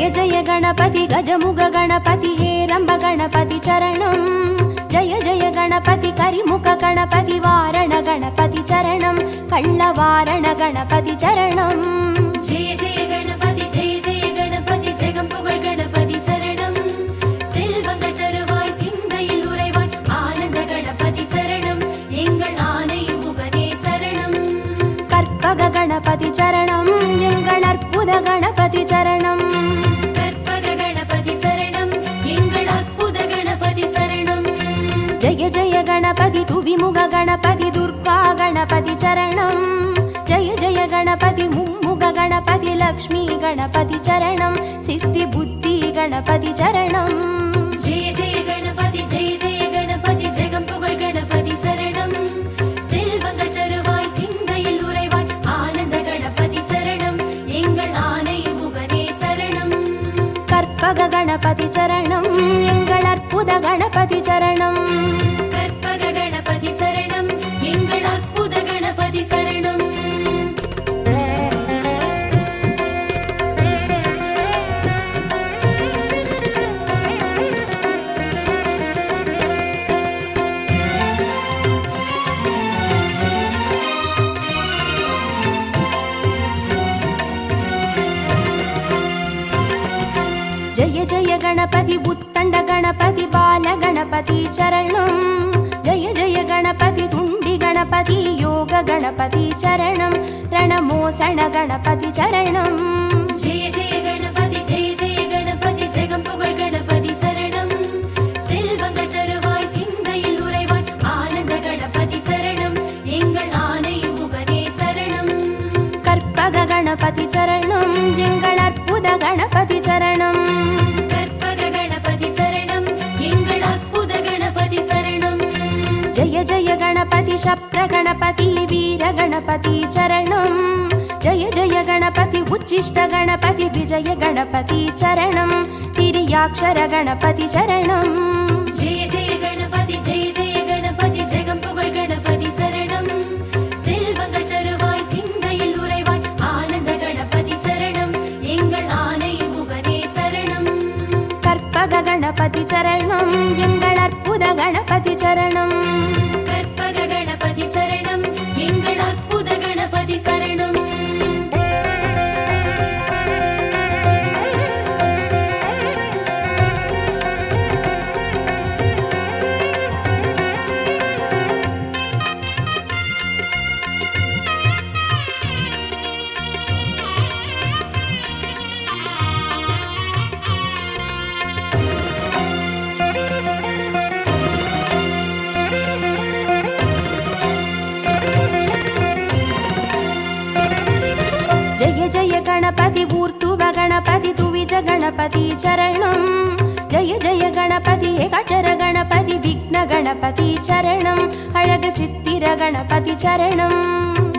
जय जय गणपति गजमुग गणपति हेरंब गणपति चरणं जय जय गणपति करिमुख गणपति वारण गणपति चरणं कल्लवारण गणपति चरणं जय जय गणपति जगம்புகழ் गणपति शरणं செல்வங்கள் தருவாய் சிந்தையில் உறைவாய் ஆனந்த கணபதி சரணம் எங்கள் ஆனை முகனே சரணம் கற்பக गणपति चरणं எங்கள் அற்புத गणपति चरणं கற்பக गणपति சரணம் எங்கள் அற்புத गणपति சரணம் जय जय गणपति तुविमुग गणपति दुर्गा गणपति चरणं जय जय गणपति मुम्मुग गणपति लक्ष्मी गणपति चरणं सिद्धि बुद्धि गणपति चरणं जय जय गणपति जगம்புகழ் गणपति சரணம் செல்வங்கள் தருவாய் சிந்தையில் உறைவாய் ஆனந்த கணபதி சரணம் எங்கள் ஆனை முகனே சரணம் கற்பக गणपति चरणं எங்கள் அற்புத गणपति चरणं கற்பக गणपति சரணம் எங்கள் அற்புத கணபதி சரணம் जय जय गणपति बुत्तंड गणपति बाल गणपति चरणं जय जय गणपति तुंडी गणपति योग गणपति चरणं रणमोसण गणपति चरणं जय जय गणपति जगம்புகழ் गणपति சரணம் செல்வங்கள் தருவாய் சிந்தையில் உறைவாய் ஆனந்த கணபதி சரணம் எங்கள் ஆனை முகனே சரணம் கற்பக गणपति चरणं எங்கள் அற்புத गणपति चरणं கற்பக गणपति சரணம் எங்கள் அற்புத கணபதி சரணம் जय जय गणपति शप्र गणपति वीर गणपति चरणं जय जय गणपति उच्चिष्ट गणपति विजय गणपति चरणं तिर्याक्षर गणपति चरणं जय जय गणपति जगம்புகழ் गणपति சரணம் செல்வங்கள் தருவாய் சிந்தையில் உறைவாய் ஆனந்த கணபதி சரணம் எங்கள் ஆனை முகனே சரணம் கற்பக गणपति चरणं எங்கள் அற்புத गणपति चरणं கற்பக गणपति சரணம் எங்கள் அற்புத கணபதி சரணம் जय जय गणपति ऊर्ध्व गणपति तुविज गणपति चरणं जय जय गणपति एकाक्षर गणपति विघ्न गणपति चरणं अழகு சித்திர गणपति चरणं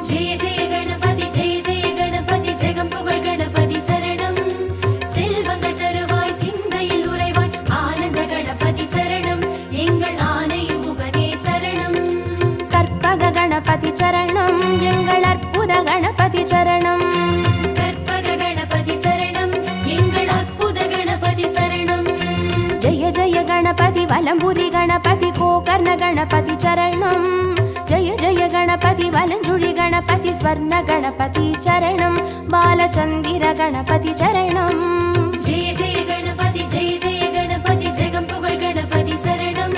जय जय गणपति जगம்புகழ் गणपति சரணம் செல்வங்கள் தருவாய் சிந்தையில் உறைவாய் ஆனந்த கணபதி சரணம் எங்கள் ஆனை முகனே சரணம் கற்பக गणपति चरणं எங்கள் அற்புத गणपति चरणं கற்பக गणपति சரணம் எங்கள் அற்புத கணபதி சரணம் जय जय गणपति वलंबुरी गणपति गोकर्ण गणपति चरणं जय जय गणपति वलंजुळि गणपति स्वर्ण गणपति चरणं बालचंदिर गणपति चरणं जय जय गणपति जगம்புகழ் गणपति சரணம்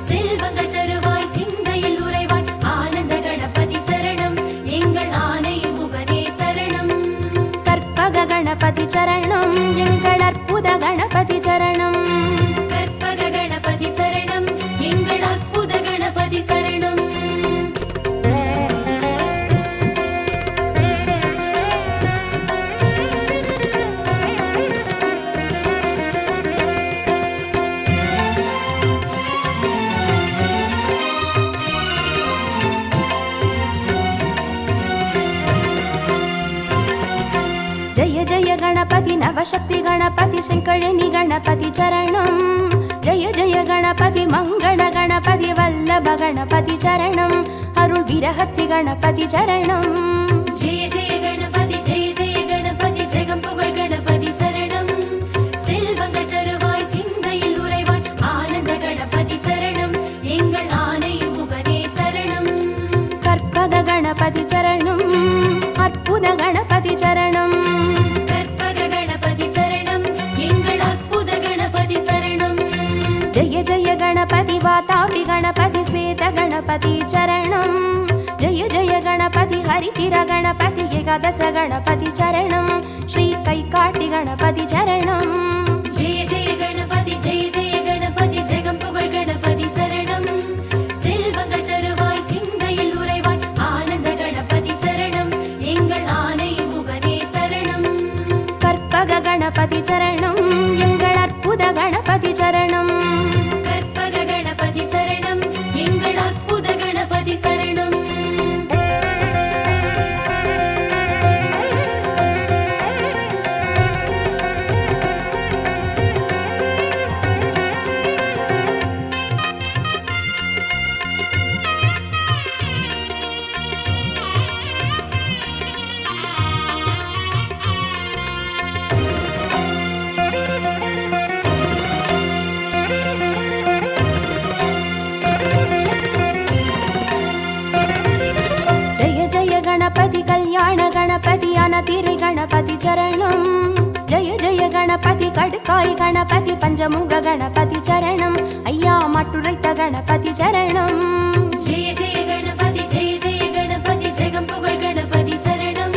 செல்வங்கள் தருவாய் சிந்தையில் உறைவாய் ஆனந்த கணபதி சரணம் எங்கள் ஆனை முகனே சரணம் கற்பக गणपति चरणं எங்கள் அற்புத गणपति चरणं கற்பக गणपति சரணம் எங்கள் அற்புத கணபதி சரணம் जय जय गणपति नवशक्ति गणपति शंकरणी गणपति चरणं जय जय गणपति मंगल गणपति वल्लभ गणपति चरणं अरुள் विरहति गणपति चरणं जय जय गणपति जगம்புகழ் गणपति சரணம் गणपति चरणं जय जय गणपति हरितिर गणपति एकादश गणपति चरणं श्री कैकाटि गणपति चरणं जय जय गणपति जगம்புகழ் गणपति சரணம் செல்வங்கள் தருவாய் சிந்தையில் உறைவாய் ஆனந்த கணபதி சரணம் எங்கள் ஆனை முகனே சரணம் கற்பக गणपति चरणं எங்கள் அற்புத गणपति चरणं கற்பக கணபதி சரணம் எங்கள் அற்புத கணபதி சரணம் गणपति कल्याण गणपति अनतिरि गणपति चरणं जय जय गणपति कड्काय गणपति पंचमुख गणपति चरणं अय्या मट्टुरैत गणपति चरणं जय जय गणपति जगம்புகழ் गणपति சரணம்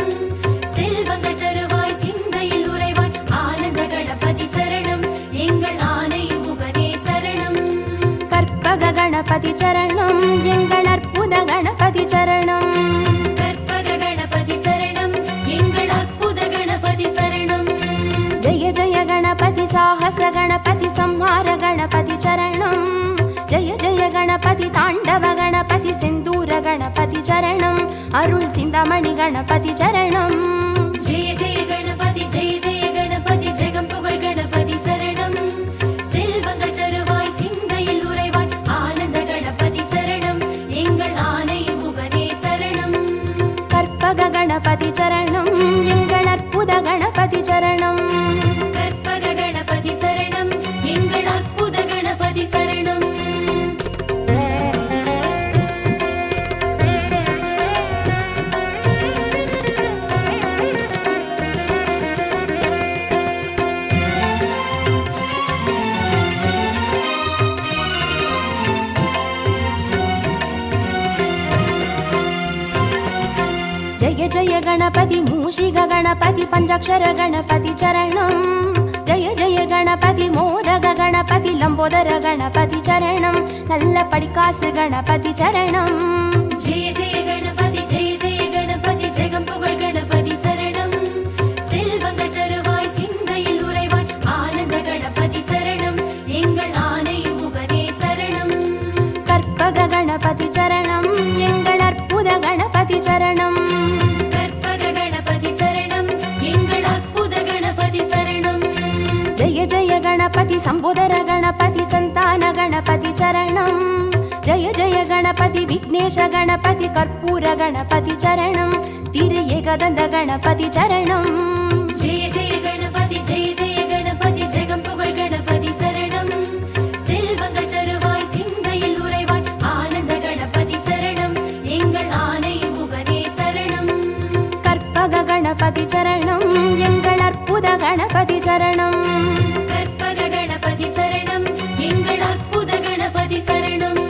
செல்வங்கள் தருவாய் சிந்தையில் உறைவாய் ஆனந்த கணபதி சரணம் எங்கள் ஆனை முகனே சரணம் கற்பக गणपति चरणं எங்கள் அற்புத गणपति चरणं जय जय गणपति साहस गणपति संहार गणपति चरणं जय जय गणपति ताण्डव गणपति सिन्दूर गणपति चरणं अरुள் சிந்தாமணி गणपति चरणं जय जय गणपति जगம்புகழ் गणपति சரணம் செல்வங்கள் தருவாய் சிந்தையில் உறைவாய் ஆனந்த கணபதி சரணம் எங்கள் ஆனை முகனே சரணம் கற்பக गणपति चरणं எங்கள் அற்புத गणपति चरणं கற்பக கணபதி சரணம் எங்கள் அற்புத கணபதி சரணம் जय जय गणपति मूषिक गणपति पंचाक्षर गणपति चरणं जय जय गणपति मोदक गणपति लंबोदर गणपति चरणं नल्ल पडिकासु गणपति चरणं जय जय गणपति जगம்புகழ் गणपति சரணம் செல்வங்கள் தருவாய் சிந்தையில் உறைவாய் ஆனந்த கணபதி சரணம் எங்கள் ஆனை முகனே சரணம் கற்பக गणपति चरणं எங்கள் அற்புத गणपति चरणं கற்பக கணபதி சரணம் எங்கள் அற்புத கணபதி சரணம் जय जय गणपति संबोधर गणपति संतान गणपति चरणं जय जय गणपति विघ्नेश गणपति कर्पूर गणपति चरणं तिरु एकदन्त गणपति चरणं जय जय गणपति जगம்புகழ் गणपति சரணம் செல்வங்கள் தருவாய் சிந்தையில் உறைவாய் ஆனந்த கணபதி சரணம் எங்கள் ஆனை முகனே சரணம் கற்பக गणपति चरणं எங்கள் அற்புத गणपति चरणं கற்பக கணபதி சரணம் எங்கள் அற்புத கணபதி சரணம்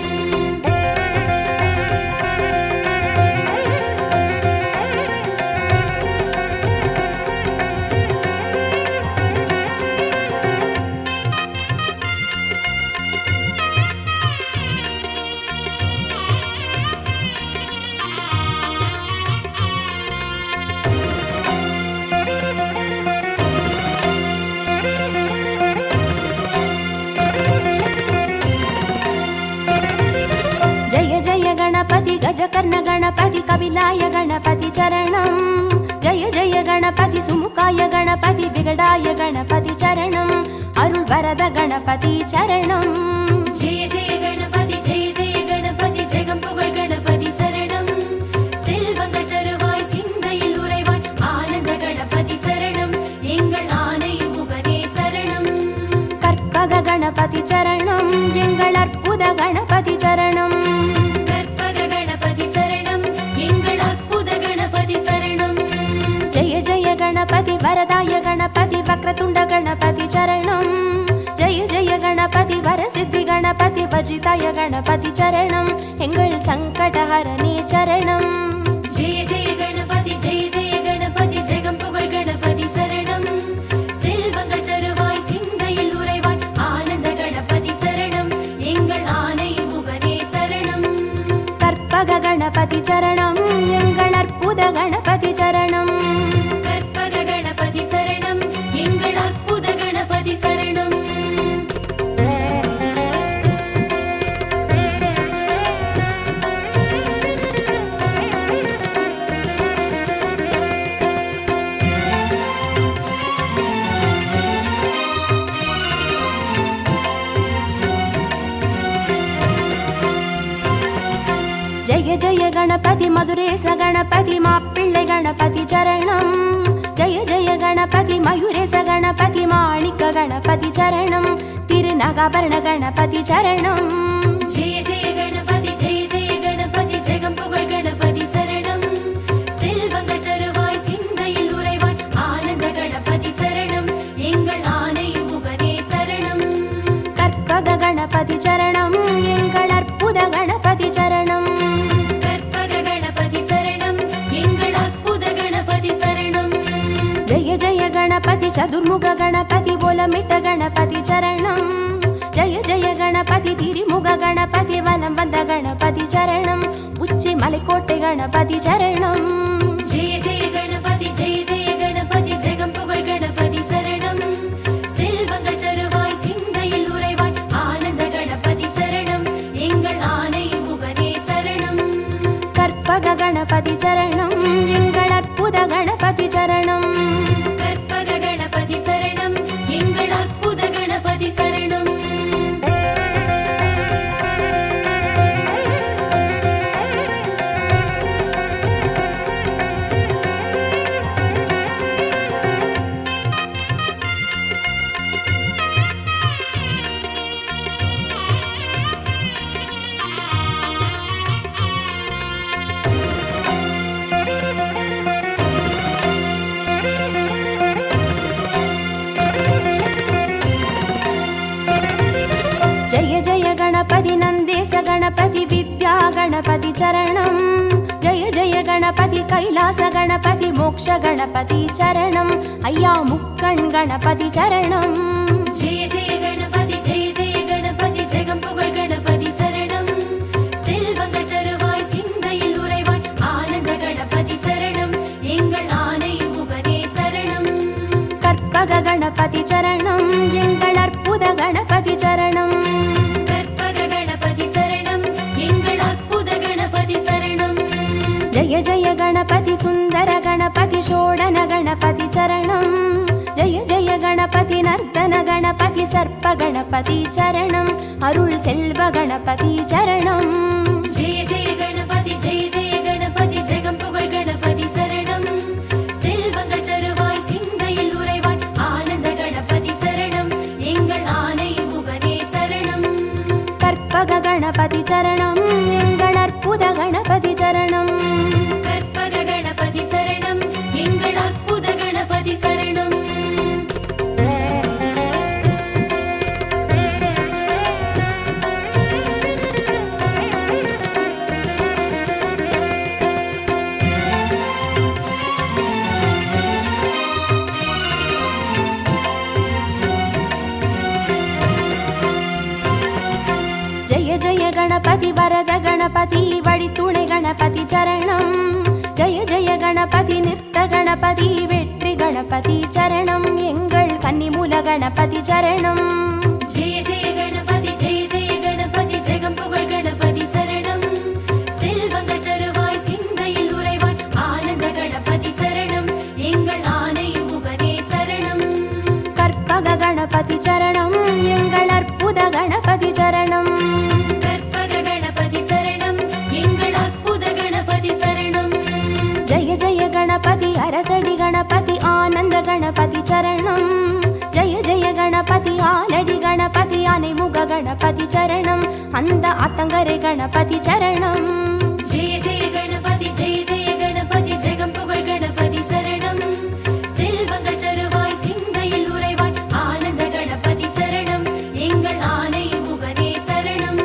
गणपति गजकर्ण गणपति कपिलाय गणपति चरणं जय जय गणपति सुमुखाय गणपति विगडाय गणपति चरणं अरुள் वरद गणपति चरणं जय जय गणपति जगம்புகழ் गणपति சரணம் செல்வங்கள் தருவாய் சிந்தையில் உறைவாய் ஆனந்த கணபதி சரணம் எங்கள் ஆனை முகனே சரணம் கற்பக गणपति चरणं எங்கள் அற்புத गणपति चरणं கற்பக கணபதி சரணம் எங்கள் அற்புத கணபதி சரணம் जय जय गणपति वरदाय गणपति वक्रतुण्ड गणपति चरणं जय जय गणपति वरसिद्धि गणपति அஜிதாய கணபதி சரணம் எங்கள் சங்கடஹரணே சரணம். ஜெய ஜெய கணபதி ஜெய ஜெய கணபதி ஜெகம் புகழ் கணபதி சரணம். செல்வங்கள் தருவாய் சிந்தையில் உறைவாய் ஆனந்த கணபதி சரணம் எங்கள் ஆனை முகனே சரணம். கற்பக கணபதி சரணம் எங்கள் அற்புத கணபதி சரணம். கற்பக கணபதி சரணம் எங்கள் அற்புத கணபதி சரணம். ஜெய ஜெய கணபதி மதுரேச கணபதி மாப்பிள்ளை கணபதி சரணம். ஜெய ஜெய கணபதி மயூரேச கணபதி மாணிக்க கணபதி சரணம். திருநகாபரண கணபதி சரணம். ஜெய ஜெய கணபதி ஜெய ஜெய கணபதி ஜெகம் புகழ் கணபதி சரணம். செல்வங்கள் தருவாய் சிந்தையில் உறைவாய் ஆனந்த கணபதி சரணம் எங்கள் ஆனை முகனே சரணம். கற்பக கணபதி சரணம் எங்கள் அற்புத கணபதி சரணம். கற்பக கணபதி சரணம் எங்கள் அற்புத கணபதி சரணம். ஜெய ஜெய கணபதி சதுர்முக கணபதி ஓலமிட்ட கணபதி சரணம். ஜெய ஜெய கணபதி திரிமுக கணபதி வலம் வந்த கணபதி சரணம். உச்சி மலைக்கோட்டை கணபதி சரணம். ஜெய ஜெய கணபதி ஜெய ஜெய கணபதி ஜெகம் புகழ் கணபதி சரணம். செல்வங்கள் தருவாய் சிந்தையில் உறைவாய் ஆனந்த கணபதி சரணம் எங்கள் ஆனை முகனே சரணம். கற்பக கணபதி சரணம் எங்கள் அற்புத கணபதி சரணம். கற்பக கணபதி சரணம் எங்கள் அற்புத கணபதி சரணம். ஜெய ஜெய கணபதி நந்தேச கணபதி வித்யா கணபதி சரணம். ஜெய ஜெய கணபதி கைலாச கணபதி மோக்ஷ கணபதி சரணம். ஐயா முக்கண் கணபதி சரணம். ஜெய ஜெய கணபதி ஜெய ஜெய கணபதி ஜெகம் புகழ் கணபதி சரணம். செல்வங்கள் தருவாய் சிந்தையில் உறைவாய் ஆனந்த கணபதி சரணம் எங்கள் ஆனை முகனே சரணம். கற்பக கணபதி சரணம் எங்கள் அற்புத கணபதி சரணம். கற்பக கணபதி சரணம் எங்கள் அற்புத கணபதி சரணம். ஜெய ஜெய கணபதி சுந்தர கணபதி ஷோடன கணபதி சரணம். ஜெய ஜெய கணபதி நர்த்தன கணபதி சர்ப்ப கணபதி சரணம். அருள் செல்வ கணபதி சரணம். ஜெய ஜெய கணபதி ஜெய ஜெய கணபதி ஜெகம் புகழ் கணபதி சரணம். செல்வங்கள் தருவாய் சிந்தையில் உறைவாய் ஆனந்த கணபதி சரணம் எங்கள் ஆனை முகனே சரணம். கற்பக கணபதி சரணம் எங்கள் அற்புத கணபதி சரணம். கற்பக கணபதி சரணம் எங்கள் அற்புத கணபதி சரணம். ஜெய ஜெய கணபதி வரத கணபதி வழித்துணை கணபதி சரணம். ஜெய ஜெய கணபதி நிறுத்த கணபதி வெற்றி கணபதி சரணம் எங்கள் கன்னிமூல கணபதி சரணம். ஜெய ஜெய கணபதி ஜெய ஜெய கணபதி ஜெகம் புகழ் கணபதி சரணம். செல்வங்கள் தருவாய் சிந்தையில் உறைவாய் ஆனந்த கணபதி சரணம் எங்கள் ஆனை முகனே சரணம். கற்பக கணபதி சரணம் எங்கள் அற்புத கணபதி சரணம். கற்பக கணபதி சரணம் எங்கள் அற்புத கணபதி சரணம். ஜெய ஜெய கணபதி அரசடி கணபதி ஆனந்த கணபதி சரணம். ஜெய ஜெய கணபதி ஆலடி கணபதி ஆனைமுக கணபதி சரணம். அந்த ஆத்தங்கரை கணபதி சரணம். ஜெய ஜெய கணபதி ஜெய ஜெய கணபதி ஜெகம் புகழ் கணபதி சரணம். செல்வங்கள் தருவாய் சிந்தையில் உறைவாய் ஆனந்த கணபதி சரணம் எங்கள் ஆனை முகனே சரணம்.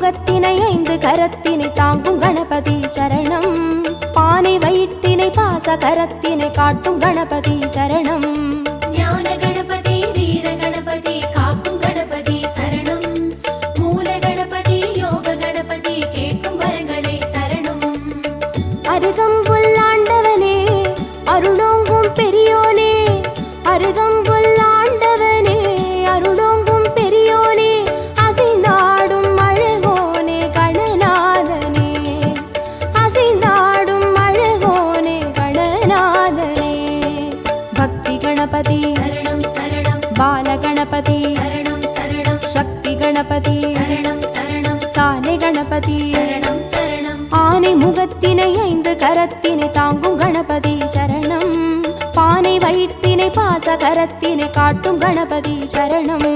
முகத்தினை 5 கரத்தினை தாங்கும் கணபதி சரணம். பானை வயிற்றினை பாச கரத்தினை காட்டும் கணபதி சரணம். ஞான கணபதி வீர கணபதி காக்கும் கணபதி சரணம். மூல கணபதி யோக கணபதி கேட்கும் வரங்களை தரணும். அருகம்புல் ஆண்டவனே அருளோங்கும் பெரியோனே, அருகம்புல் ஆண்டவனே அருளோங்கும் பெரியோனே, அசைந்தாடும் அழகோனே கணநாதனே, அசைந்தாடும் அழகோனே கணநாதனே. பக்தி கணபதி சரணம் சரணம். பால கணபதி சரணம் சரணம். சக்தி கணபதி சரணம் சரணம். சாலை கணபதி சரணம் சரணம். ஆனை முகத்தினை 5 கரத்தினை தாங்கும் கணபதி சரணம். பானை வயிற்றினை பாச கரத்தினை காட்டும் கணபதி சரணம்.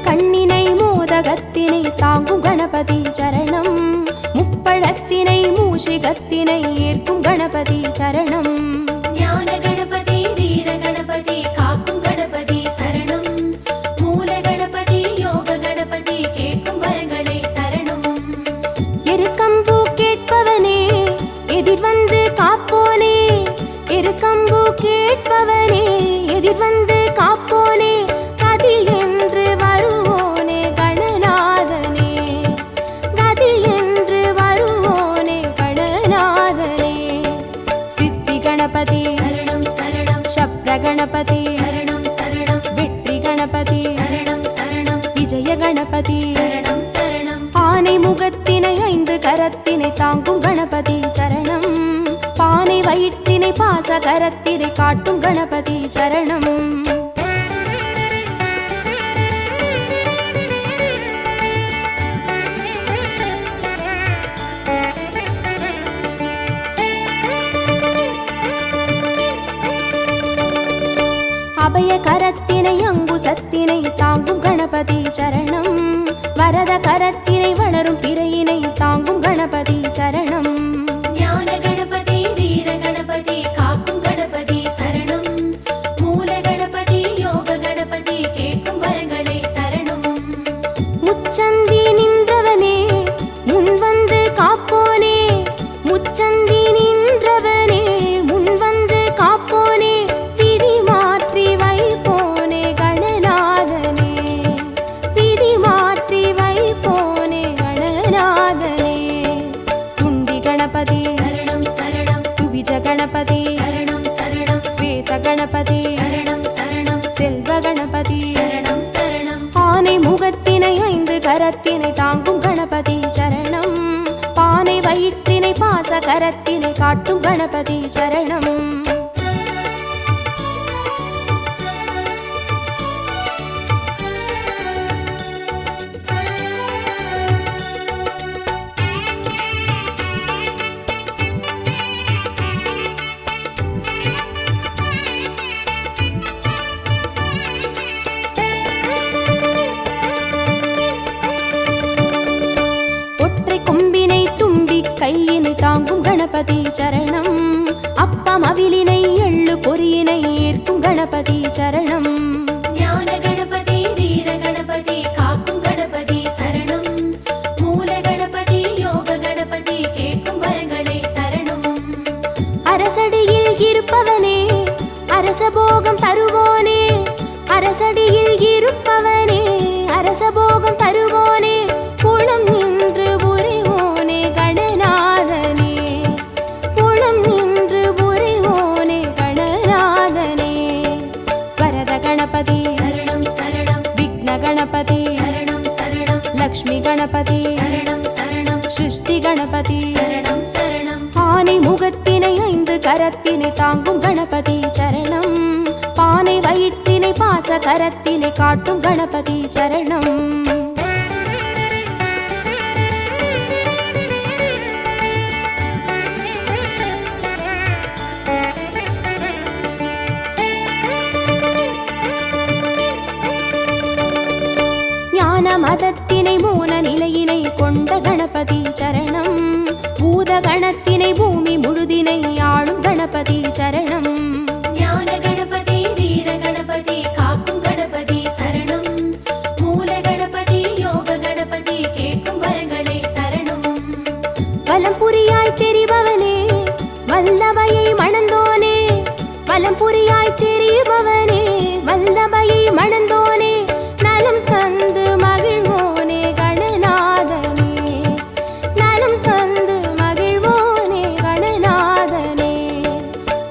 கண்ணினை மோதகத்தினை தாங்கும் கணபதி சரணம். முப்பழத்தினை மூஷிகத்தினை ஏற்கும் கணபதி சரணம். ஞான கணபதி வீர கணபதி காக்கும் கணபதி சரணம். மூல கணபதி யோக கணபதி கேட்கும் வரங்களை தரணும். எருக்கம்பூ கேட்பவனே எதிர் வந்து காப்போனே, எருக்கம்பூ கேட்பவனே எதிர் வந்து காப்போனே, கதி என்று வருவோனே கணநாதனே, கதி என்று வருவோனே கணநாதனே. சித்தி கணபதி சரணம் சரணம். சப்ர கணபதி சரணம் சரணம். வெற்றி கணபதி சரணம் சரணம். விஜய கணபதி சரணம் சரணம். ஆனை முகத்தினை 5 கரத்தினை தாங்கும் கணபதி சரணம். பானை வயிற்றினை பாச கரத்தினை காட்டும் கணபதி சரணம். அபய கரத்தினை அங்குசத்தினை தாங்கும் கணபதி சரணம். வரத கரத்தினை வளரும் பிறையினை தாங்கும் கணபதி சரணம். ஞான கணபதி வீர கணபதி காக்கும் கணபதி சரணம். மூல கணபதி யோக கணபதி கேட்கும் வரங்களை தரணும். முச்சந்தி நின்றவனே முன் வந்து காப்போனே, முச்சந்தி நின்றவனே முன் வந்து காப்போனே, விதி மாற்றி வைப்போனே கணநாதனே, விதி மாற்றி வைப்போனே கணநாதனே. துண்டி கணபதி சரணம் சரணம். துவிஜ கணபதி சரணம் சரணம். ஸ்வேத கணபதி சரணம் சரணம். செல்வ கணபதி சரணம் சரணம். ஆனை முகத்தினை 5 கரத்தினை தாங்கும் கணபதி சரணம். பானை வயிற்றினை பாச கரத்தினை காட்டும் கணபதி சரணம். ஒற்றை கொம்பினை தும்பி கையினை தாங்கும் கணபதி சரணம். அப்பம் அவிலினை எள்ளு பொறியினை ஏற்கும் கணபதி சரணம். ஞான கணபதி வீர கணபதி காக்கும் கணபதி சரணம். மூல கணபதி யோக கணபதி கேட்கும் வரங்களை தரணும். அரசடியில் இருப்பவனே அரசபோகம் தருவோனே, அரசடியில் இருப்பவனே அரசபோகம் தருவோனே, குளம் நின்று புரிவோனே கணநாதனே, குளம் நின்று புரிவோனே கணநாதனே. வரத கணபதி சரணம் சரணம். விக்ன கணபதி சரணம் சரணம். லக்ஷ்மி கணபதி சரணம் சரணம். சிருஷ்டி கணபதி சரணம் சரணம். ஆனை முகத்தினை 5 கரத்தினை தாங்கும் கணபதி சரணம். பானை வயிற்றினை பாச கரத்தினை காட்டும் கணபதி சரணம். சரணம். பூத கணத்தினை பூமி முழுதினை ஆளும் கணபதி சரணம். ஞான கணபதி வீர கணபதி காக்கும் கணபதி சரணம். மூல கணபதி யோக கணபதி கேட்கும் வரங்களை தரணும். வலம் புரியாய் தெரிபவனே வல்லமையை மணந்தோனே, வலம் புரியாய் தெரிபவனே வல்லமையை மணந்தோனே, நலம் தந்து மகிழ்வோனே கணநாதனே, நலம் தந்து மகிழ்வோனே கணநாதனே.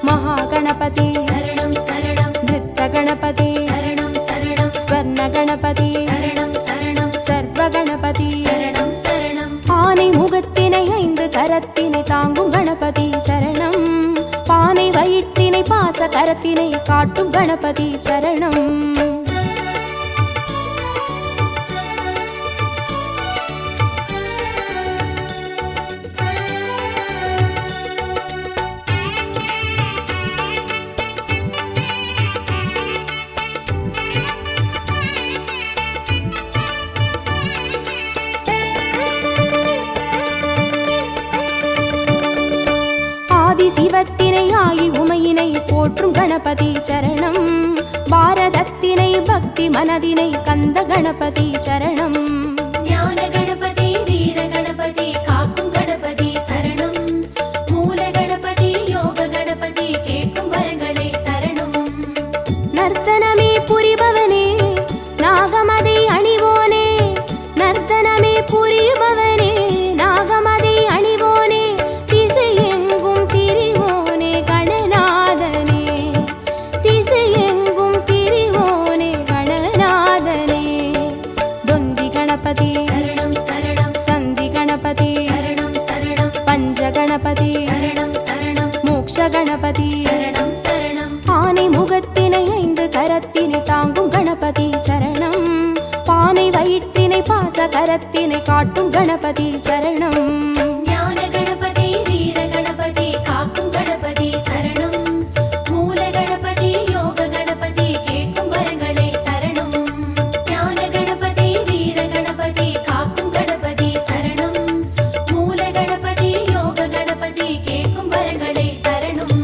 மகா கணபதி சரணம் சரணம். நிருத்த கணபதி சரணம் சரணம். ஸ்வர்ண கணபதி சரணம் சரணம். சர்வ கணபதி சரணம் சரணம். ஆனை முகத்தினை 5 கரத்தினை தாங்கும் கணபதி சரணம். பானை வயிற்றினை பாச கரத்தினை காட்டும் கணபதி சரணம். சிவத்தினை ஆகி உமையினை போற்றும் கணபதி சரணம். பாரதத்தினை பக்தி மனதினை கந்த கணபதி சரணம். ஞான கணபதி வீர கணபதி காக்கும் கணபதி சரணம். மூல கணபதி யோக கணபதி கேட்கும் வரங்களை தரணும். நர்த்தனமே புரிபவனே நாகமதை அணிவோனே, நர்த்தனமே புரிபவனே நாகமதை அணிவோனே, திசையெங்கும் திரிவோனே கணநாதனே, திசையெங்கும் திரிவோனே கணநாதனே. தொந்தி கணபதி சரணம் சரணம். சந்தி கணபதி சரணம் சரணம். பஞ்ச கணபதி சரணம் சரணம். மோக்ஷ கணபதி சரணம் சரணம். ஆனை முகத்தினை 5 கரத்தினை தாங்கும் கணபதி சரணம். பானை வயிற்றினை பாச கரத்தினை காட்டும் கணபதி சரணம். ஞான கணபதி வீர கணபதி காக்கும் கணபதி சரணம். மூல கணபதி யோக கணபதி கேட்கும் வரங்களை தரணும். ஞான கணபதி வீர கணபதி காக்கும் கணபதி சரணம். மூல கணபதி யோக கணபதி கேட்கும் வரங்களை தரணும்.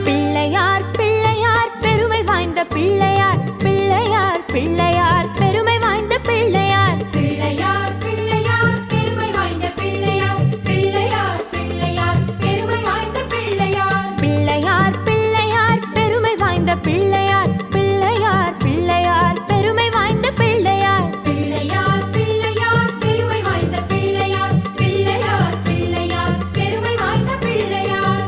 பிள்ளையார் பிள்ளையார் பெருமை வாய்ந்த பிள்ளையார், பிள்ளையார் பிள்ளையார் பெருமை வாய்ந்த பிள்ளையார், பிள்ளையார் பிள்ளையார் பெருமை வாய்ந்த பிள்ளையார். பிள்ளையார் பிள்ளையார் பெருமை வாய்ந்த பிள்ளையார். பிள்ளையார் பிள்ளையார் பெருமை வாய்ந்த பிள்ளையார், பிள்ளையார் பிள்ளையார் பெருமை வாய்ந்த பிள்ளையார். பிள்ளையார் பிள்ளையார் பெருமை வாய்ந்த பிள்ளையார். பிள்ளையார் பிள்ளையார் பெருமை வாய்ந்த பிள்ளையார்.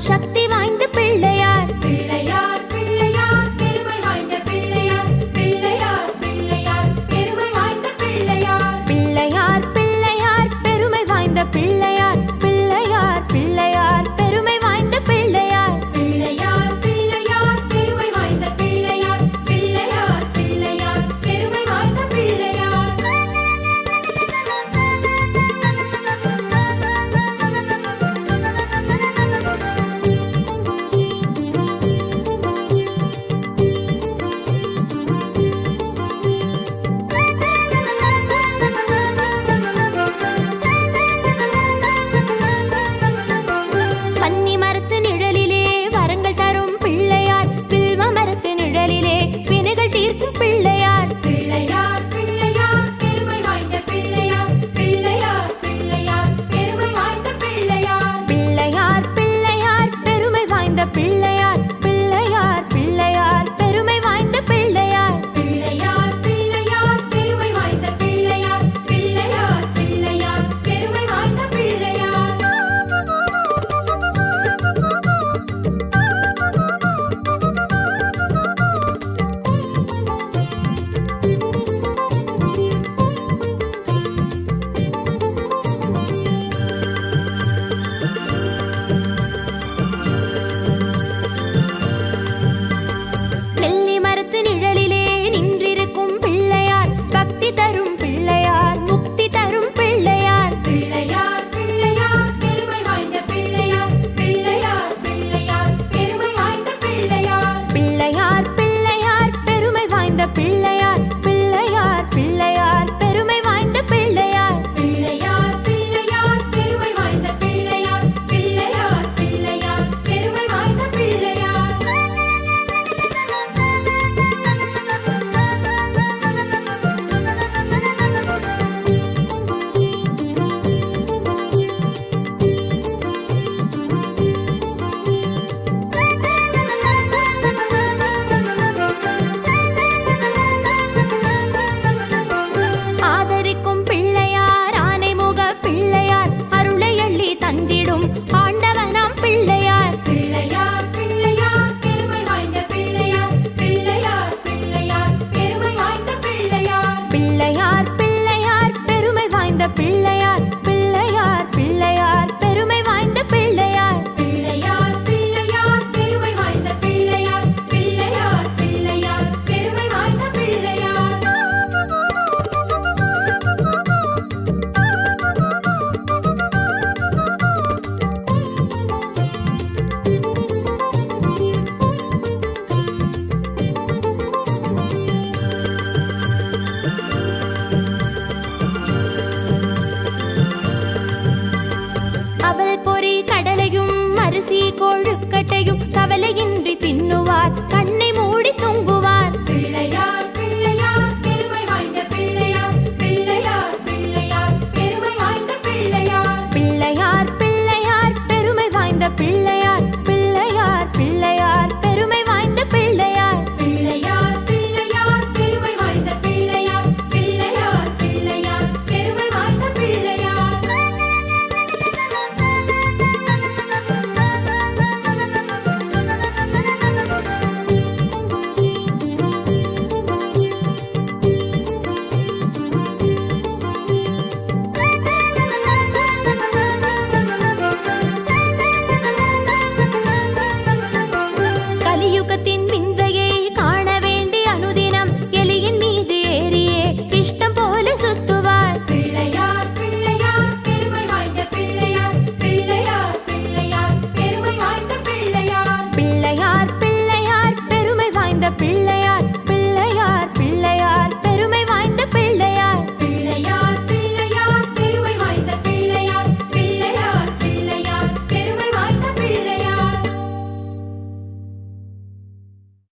சக்தி